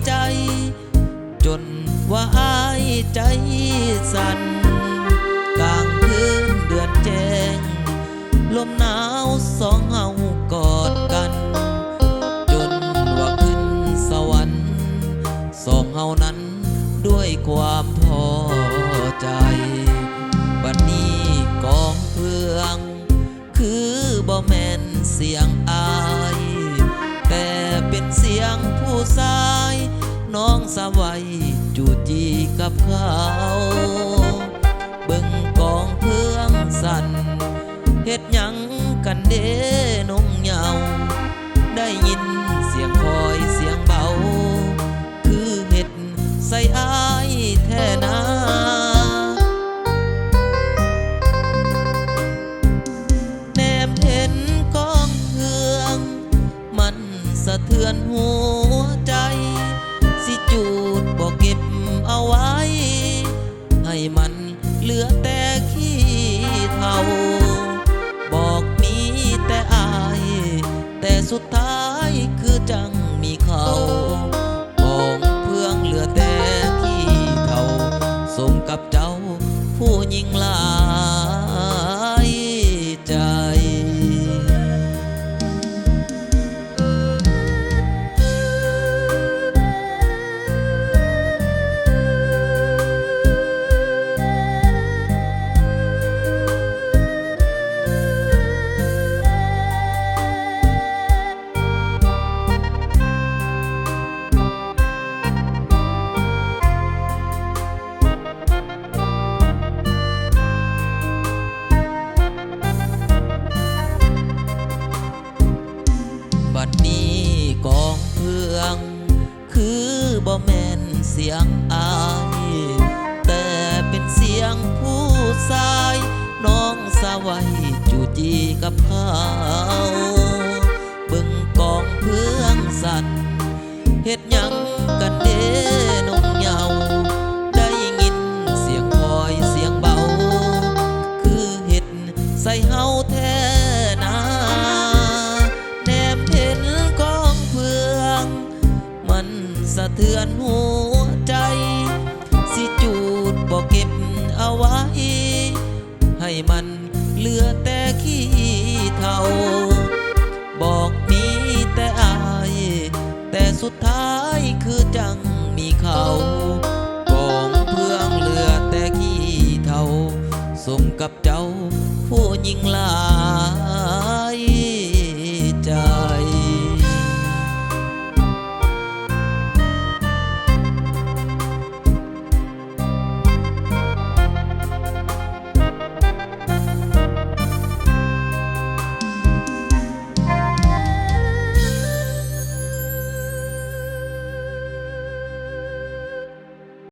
ใจจนว่าอายใจสั่นกลางคืนเดือนแจ้งลมหนาวสองเฮากอดกันจนว่าขึ้นสวรรค์สองเฮานั้นด้วยความพอใจบัดนี้กองเพื่องคือบ่แม่นเสียงอายแต่เป็นเสียงผู้ชายน้องสาวายจูจีกับเขาเบิ่งกองเพื่องสั่นเฮ็ดหยังกันเด้นงเหยาได้ยินเสียงคอยเสียงเบาคือเฮ็ดใส่อายแท้นาแนมเห็นกองเพื่องมันสะเทือนหัวใจสิจูดบ่เก็บเอาไว้ให้มันเหลือแต่ขี้เถ้าบอกมีแต่อายแต่สุดท้ายคือจังมีเขากองเพื่องเหลือแต่ขี้เถ้าสมกับเจ้าผู้หญิงหลายใจบัดนี้กองเพื่องคือบ่แม่นเสียงอายแต่เป็นเสียงผู้ชายน้องสาวายจูจีกับเขาเบิ่งกองเพื่องสั่นเฮ็ดหยังกันเด้นงเหยาได้ยินเสียงคอยเสียงเบาคือเฮ็ดใส่เฮาแท้นาแนมเห็นกองเพื่องมันสะเทือนหัวใจสิจูดบ่เก็บเอาไว้ให้มันเหลือแต่ขี้เถ้าบอกมีแต่อายแต่สุดท้ายคือจังมีเขากองเพื่องเหลือแต่ขี้เถ้าสมกับเจ้าผู้หญิงหลา